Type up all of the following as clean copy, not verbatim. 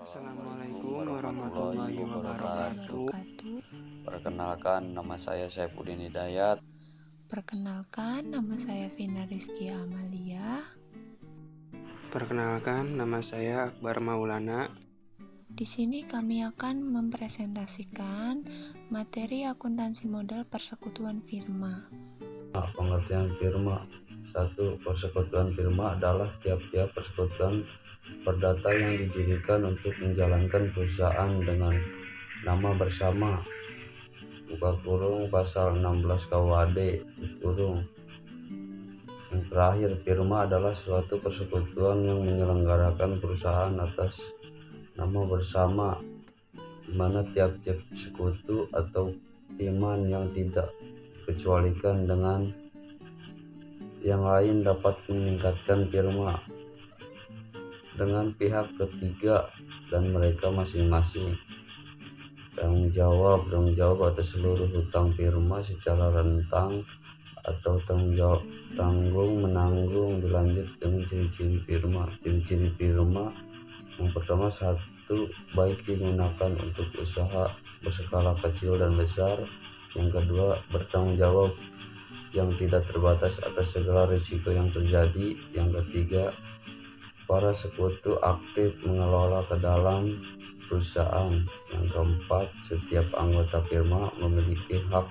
Assalamualaikum warahmatullahi wabarakatuh. Perkenalkan, nama saya Saifuddin Hidayat. Perkenalkan, nama saya Vina Rizky Amalia. Perkenalkan, nama saya Akbar Maulana. Di sini kami akan mempresentasikan materi akuntansi modal persekutuan firma. Pengertian firma. 1. Persekutuan firma adalah tiap-tiap persekutuan perdata yang didirikan untuk menjalankan perusahaan dengan nama bersama. Buka kurung pasal 16 KUHD. Kurung. Yang terakhir, firma adalah suatu persekutuan yang menyelenggarakan perusahaan atas nama bersama, di mana tiap-tiap sekutu atau iman yang tidak dikecualikan dengan yang lain dapat meningkatkan firma dengan pihak ketiga dan mereka masing-masing tanggung jawab atas seluruh hutang firma secara rentang atau tanggung menanggung. Dilanjut dengan ciri-ciri firma. Ciri-ciri firma yang pertama, 1. Baik digunakan untuk usaha berskala kecil dan besar. Yang kedua, bertanggung jawab yang tidak terbatas atas segala risiko yang terjadi. Yang ketiga, para sekutu aktif mengelola ke dalam perusahaan. Yang keempat, setiap anggota firma memiliki hak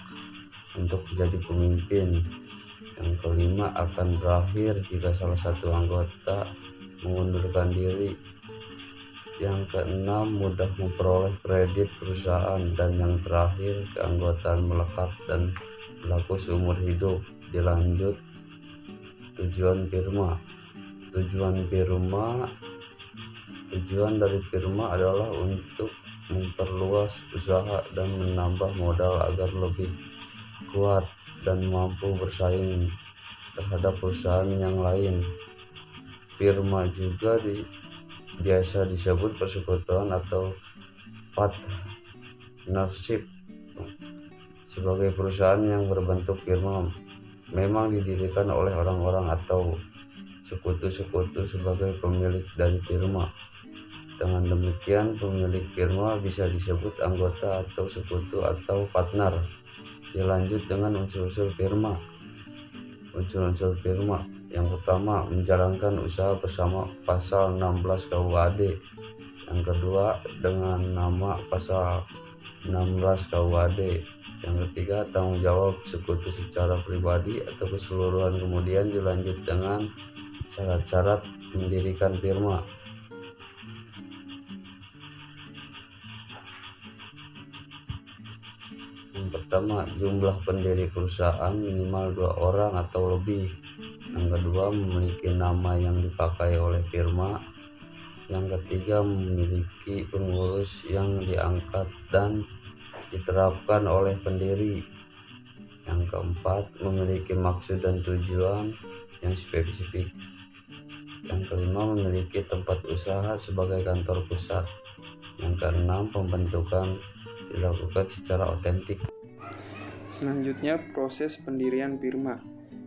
untuk menjadi pemimpin. Yang kelima, akan berakhir jika salah satu anggota mengundurkan diri. Yang keenam, mudah memperoleh kredit perusahaan. Dan yang terakhir, keanggotaan melekat dan berlaku seumur hidup. Dilanjut tujuan firma. Tujuan dari firma adalah untuk memperluas usaha dan menambah modal agar lebih kuat dan mampu bersaing terhadap perusahaan yang lain. Firma juga biasa disebut persekutuan atau partnership. Sebagai perusahaan yang berbentuk firma memang didirikan oleh orang-orang atau sekutu-sekutu sebagai pemilik dari firma. Dengan demikian, pemilik firma bisa disebut anggota atau sekutu atau partner. Dilanjut dengan unsur-unsur firma. Unsur-unsur firma. Yang pertama, menjalankan usaha bersama pasal 16 KUHD. Yang kedua, dengan nama pasal 16 KUHD. Yang ketiga, tanggung jawab sekutu secara pribadi atau keseluruhan. Kemudian dilanjut dengan syarat-syarat mendirikan firma. Yang pertama, jumlah pendiri perusahaan minimal 2 orang atau lebih. Yang kedua, memiliki nama yang dipakai oleh firma. Yang ketiga, memiliki pengurus yang diangkat dan diterapkan oleh pendiri. Yang keempat, memiliki maksud dan tujuan yang spesifik. Yang kelima, memiliki tempat usaha sebagai kantor pusat. Yang keenam, pembentukan dilakukan secara otentik. Selanjutnya, proses pendirian firma.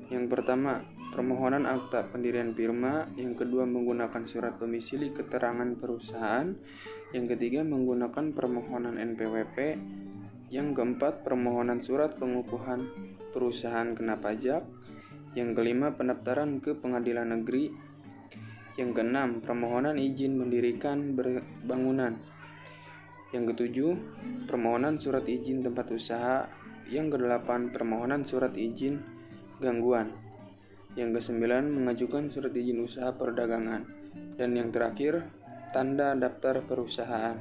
Yang pertama, permohonan akta pendirian firma. Yang kedua, menggunakan surat domisili keterangan perusahaan. Yang ketiga, menggunakan permohonan NPWP. Yang keempat, permohonan surat pengukuhan perusahaan kena pajak. Yang kelima, pendaftaran ke pengadilan negeri. Yang keenam, permohonan izin mendirikan bangunan. Yang ketujuh, permohonan surat izin tempat usaha. Yang kedelapan, permohonan surat izin gangguan. Yang kesembilan, mengajukan surat izin usaha perdagangan. Dan yang terakhir, tanda daftar perusahaan.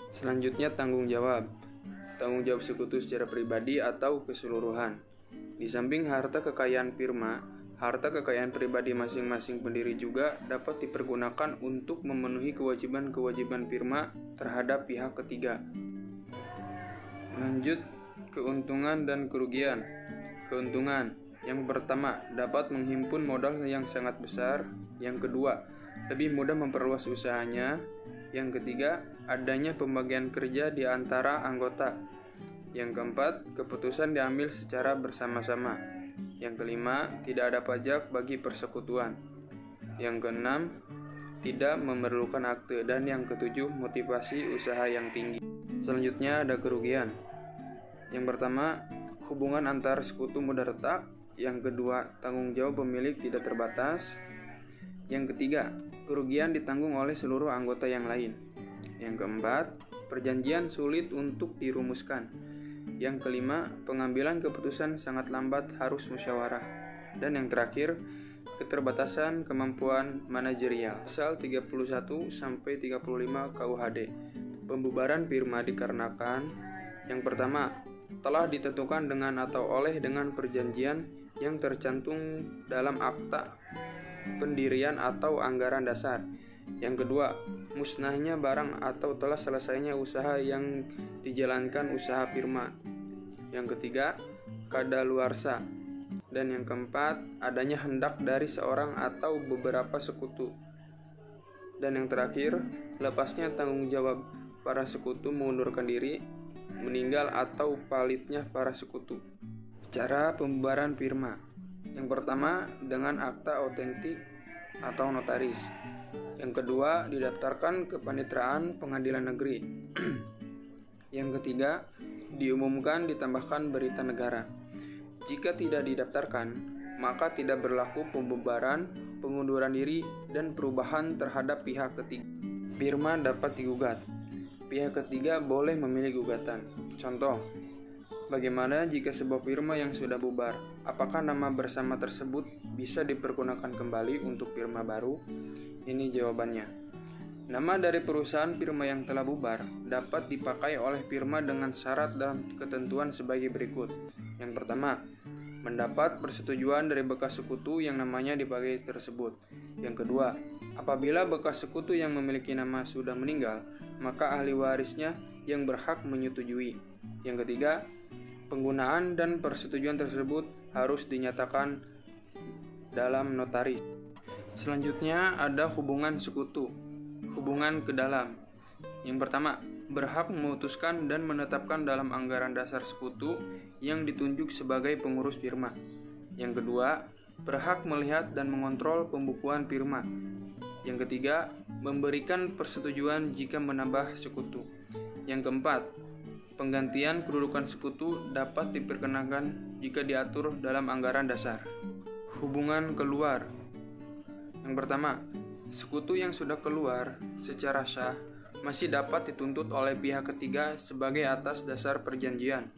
Selanjutnya, tanggung jawab. Tanggung jawab sekutu secara pribadi atau keseluruhan. Di samping harta kekayaan firma, harta kekayaan pribadi masing-masing pendiri juga dapat dipergunakan untuk memenuhi kewajiban-kewajiban firma terhadap pihak ketiga. Lanjut, keuntungan dan kerugian. Keuntungan. Yang pertama, dapat menghimpun modal yang sangat besar. Yang kedua, lebih mudah memperluas usahanya. Yang ketiga, adanya pembagian kerja di antara anggota. Yang keempat, keputusan diambil secara bersama-sama. Yang kelima, tidak ada pajak bagi persekutuan. Yang keenam, tidak memerlukan akte. Dan yang ketujuh, motivasi usaha yang tinggi. Selanjutnya ada kerugian. Yang pertama, hubungan antar sekutu mudah retak. Yang kedua, tanggung jawab pemilik tidak terbatas. Yang ketiga, kerugian ditanggung oleh seluruh anggota yang lain. Yang keempat, perjanjian sulit untuk dirumuskan. Yang kelima, pengambilan keputusan sangat lambat, harus musyawarah. Dan yang terakhir, keterbatasan kemampuan manajerial. Pasal 31 sampai 35 KUHD. Pembubaran firma dikarenakan yang pertama, telah ditentukan dengan atau dengan perjanjian yang tercantum dalam akta pendirian atau anggaran dasar. Yang kedua, musnahnya barang atau telah selesainya usaha yang dijalankan usaha firma. Yang ketiga, kadaluarsa. Dan yang keempat, adanya hendak dari seorang atau beberapa sekutu. Dan yang terakhir, lepasnya tanggung jawab para sekutu mengundurkan diri, meninggal atau palitnya para sekutu. Cara pembubaran firma. Yang pertama, dengan akta otentik atau notaris. Yang kedua, didaftarkan ke Paniteraan Pengadilan Negeri. Yang ketiga, diumumkan ditambahkan berita negara. Jika tidak didaftarkan, maka tidak berlaku pembubaran, pengunduran diri, dan perubahan terhadap pihak ketiga. Firma dapat digugat. Pihak ketiga boleh memilih gugatan. Contoh, bagaimana jika sebuah firma yang sudah bubar? Apakah nama bersama tersebut bisa dipergunakan kembali untuk firma baru? Ini jawabannya. Nama dari perusahaan firma yang telah bubar dapat dipakai oleh firma dengan syarat dan ketentuan sebagai berikut. Yang pertama, mendapat persetujuan dari bekas sekutu yang namanya dipakai tersebut. Yang kedua, apabila bekas sekutu yang memiliki nama sudah meninggal, maka ahli warisnya yang berhak menyetujui. Yang ketiga, penggunaan dan persetujuan tersebut harus dinyatakan dalam notaris. Selanjutnya ada hubungan sekutu. Hubungan ke dalam. Yang pertama, berhak memutuskan dan menetapkan dalam anggaran dasar sekutu yang ditunjuk sebagai pengurus firma. Yang kedua, berhak melihat dan mengontrol pembukuan firma. Yang ketiga, memberikan persetujuan jika menambah sekutu. Yang keempat, penggantian kedudukan sekutu dapat diperkenakan jika diatur dalam anggaran dasar. Hubungan keluar. Yang pertama, sekutu yang sudah keluar secara sah masih dapat dituntut oleh pihak ketiga sebagai atas dasar perjanjian.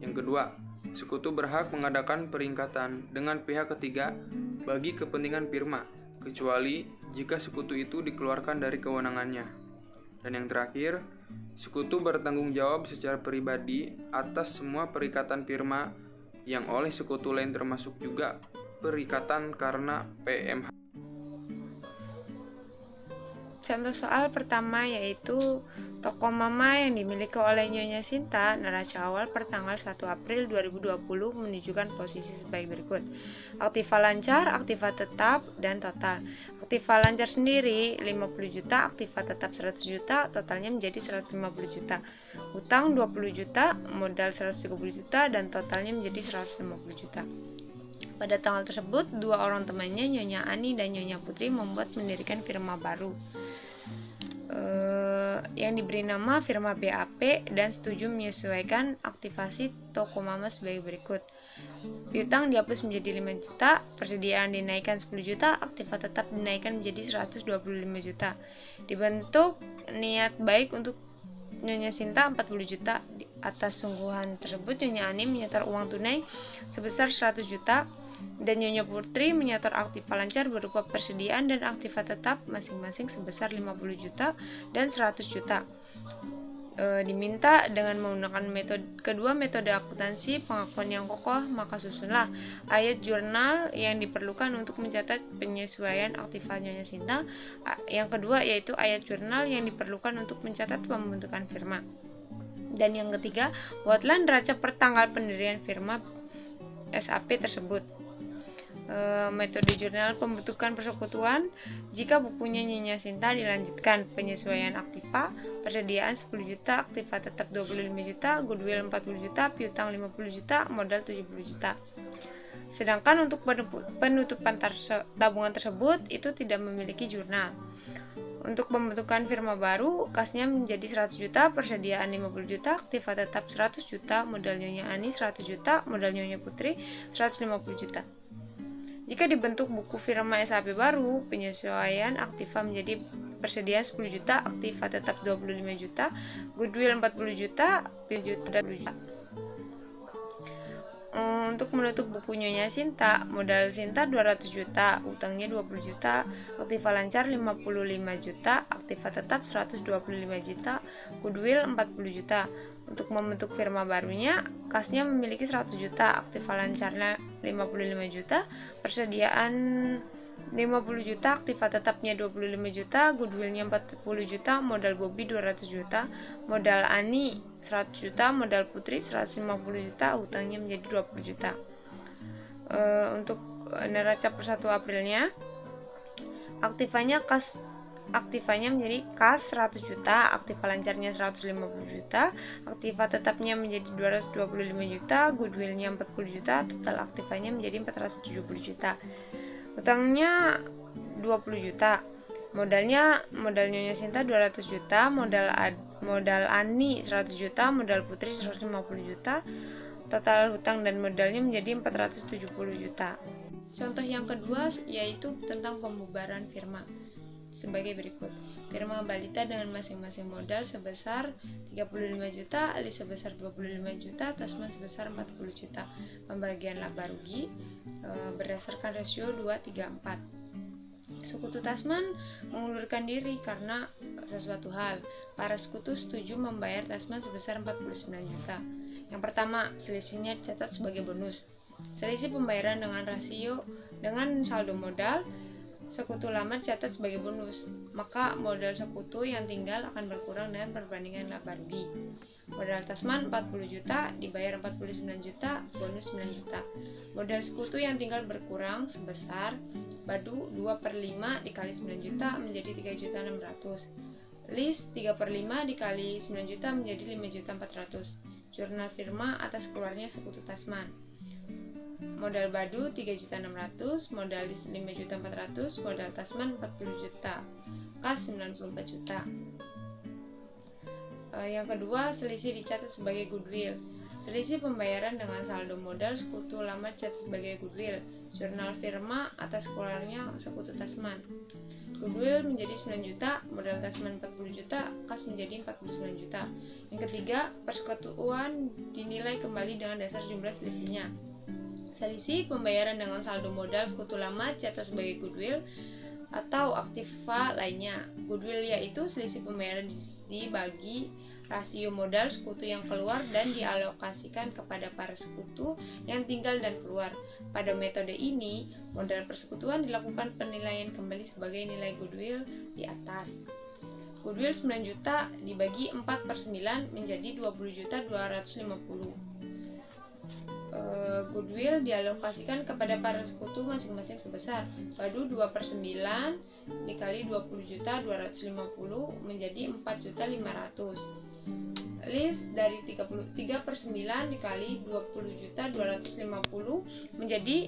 Yang kedua, sekutu berhak mengadakan peringkatan dengan pihak ketiga bagi kepentingan firma, kecuali jika sekutu itu dikeluarkan dari kewenangannya. Dan yang terakhir, sekutu bertanggung jawab secara pribadi atas semua perikatan firma yang oleh sekutu lain, termasuk juga perikatan karena PMH. Contoh soal pertama yaitu toko Mama yang dimiliki oleh Nyonya Sinta, neraca awal per tanggal 1 April 2020 menunjukkan posisi sebagai berikut. Aktiva lancar, aktiva tetap, dan total. Aktiva lancar sendiri 50 juta, aktiva tetap 100 juta, totalnya menjadi 150 juta. Utang 20 juta, modal 130 juta, dan totalnya menjadi 150 juta. Pada tanggal tersebut, dua orang temannya, Nyonya Ani dan Nyonya Putri, membuat mendirikan firma baru yang diberi nama firma BAP dan setuju menyesuaikan aktivasi toko Mama sebagai berikut. Piutang dihapus menjadi 5 juta, persediaan dinaikkan 10 juta, aktiva tetap dinaikkan menjadi 125 juta. Dibentuk niat baik untuk Nyonya Sinta 40 juta. Di atas sungguhan tersebut, Nyonya Ani menyetor uang tunai sebesar 100 juta dan Nyonya Putri menyetor aktiva lancar berupa persediaan dan aktiva tetap masing-masing sebesar 50 juta dan 100 juta. Diminta dengan menggunakan kedua metode akuntansi pengakuan yang kokoh, maka susunlah ayat jurnal yang diperlukan untuk mencatat penyesuaian aktiva Nyonya Sinta. Yang kedua yaitu ayat jurnal yang diperlukan untuk mencatat pembentukan firma. Dan yang ketiga, buatlah neraca per tanggal pendirian firma SAP tersebut. Metode jurnal pembentukan persekutuan. Jika bukunya Nyonya Sinta dilanjutkan, penyesuaian aktiva, persediaan 10 juta, aktiva tetap 25 juta, goodwill 40 juta, piutang 50 juta, modal 70 juta. Sedangkan untuk penutupan tabungan tersebut itu tidak memiliki jurnal. Untuk pembentukan firma baru, kasnya menjadi 100 juta, persediaan 50 juta, aktiva tetap 100 juta, modal Nyonya Ani 100 juta, modal Nyonya Putri 150 juta. Jika dibentuk buku firma SAP baru, penyesuaian aktiva menjadi persediaan 10 juta, aktiva tetap 25 juta, goodwill 40 juta, dan 10 juta. Untuk menutup buku Nyonya Sinta, modal Sinta 200 juta, utangnya 20 juta, aktiva lancar 55 juta, aktiva tetap 125 juta, goodwill 40 juta. Untuk membentuk firma barunya, kasnya memiliki 100 juta, aktiva lancarnya 55 juta, persediaan 50 juta, aktiva tetapnya 25 juta, goodwillnya 40 juta, modal Bobby 200 juta, modal Ani 100 juta, modal Putri 150 juta, hutangnya menjadi 20 juta. Untuk neraca per 1 Aprilnya, aktivanya menjadi kas 100 juta, aktiva lancarnya 150 juta, aktiva tetapnya menjadi 225 juta, goodwillnya 40 juta, total aktivanya menjadi 470 juta. Utangnya 20 juta. Modal Nyonya Sinta 200 juta, modal Ani 100 juta, modal Putri 150 juta. Total hutang dan modalnya menjadi 470 juta. Contoh yang kedua yaitu tentang pembubaran firma sebagai berikut. Firma Balita dengan masing-masing modal sebesar 35 juta, Ali sebesar 25 juta, Tasman sebesar 40 juta. Pembagian laba rugi berdasarkan rasio 2:3:4. Sekutu Tasman mengundurkan diri karena sesuatu hal. Para sekutu setuju membayar Tasman sebesar 49 juta. Yang pertama, selisihnya dicatat sebagai bonus. Selisih pembayaran dengan rasio dengan saldo modal sekutu lama dicatat sebagai bonus, maka modal sekutu yang tinggal akan berkurang dengan perbandingan laba rugi. Modal Tasman 40 juta, dibayar 49 juta, bonus 9 juta. Modal sekutu yang tinggal berkurang sebesar Badu 2/5 dikali 9 juta menjadi 3.600. List 3/5 dikali 9 juta menjadi 5.400. Jurnal firma atas keluarnya sekutu Tasman. Modal Badu 3.600, modal list 5.400, modal Tasman 40 juta, kas 94 juta. Yang kedua, selisih dicatat sebagai goodwill. Selisih pembayaran dengan saldo modal sekutu lama dicatat sebagai goodwill. Jurnal firma atas keluarnya sekutu Tasman. Goodwill menjadi 9 juta, modal Tasman 40 juta, kas menjadi 49 juta. Yang ketiga, persekutuan dinilai kembali dengan dasar jumlah selisihnya. Selisih pembayaran dengan saldo modal sekutu lama dicatat sebagai goodwill atau aktiva lainnya. Goodwill yaitu selisih pembayaran dibagi rasio modal sekutu yang keluar dan dialokasikan kepada para sekutu yang tinggal dan keluar. Pada metode ini, modal persekutuan dilakukan penilaian kembali sebagai nilai goodwill di atas. Goodwill 9 juta dibagi 4/9 menjadi 20.250. Goodwill dialokasikan kepada para sekutu masing-masing sebesar Badu 2/9 dikali 20.250 menjadi 4.500. List dari 3/9 dikali 20.250 menjadi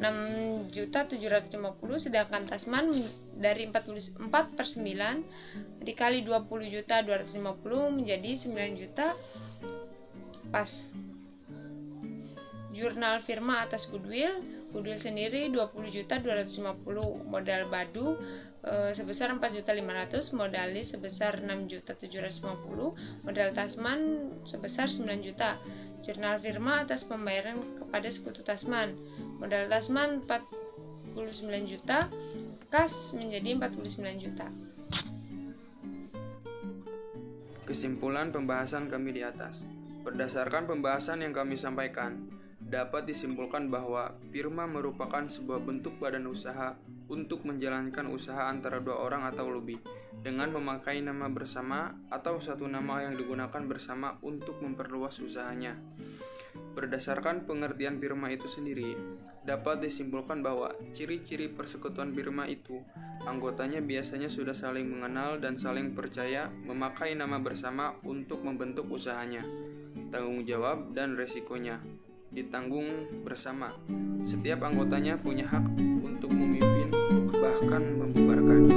6.750, sedangkan Tasman dari 4/9 dikali 20.250 menjadi 9 juta. Pas. Jurnal firma atas goodwill sendiri 20.250, modal Badu sebesar 4.500, modal list sebesar 6.750, modal Tasman sebesar 9 juta. Jurnal firma atas pembayaran kepada sekutu Tasman, modal Tasman 49 juta, kas menjadi 49 juta. Kesimpulan pembahasan kami di atas. Berdasarkan pembahasan yang kami sampaikan, dapat disimpulkan bahwa firma merupakan sebuah bentuk badan usaha untuk menjalankan usaha antara dua orang atau lebih dengan memakai nama bersama atau satu nama yang digunakan bersama untuk memperluas usahanya. Berdasarkan pengertian firma itu sendiri, dapat disimpulkan bahwa ciri-ciri persekutuan firma itu, anggotanya biasanya sudah saling mengenal dan saling percaya memakai nama bersama untuk membentuk usahanya. Tanggung jawab dan resikonya ditanggung bersama. Setiap anggotanya punya hak untuk memimpin bahkan membubarkannya.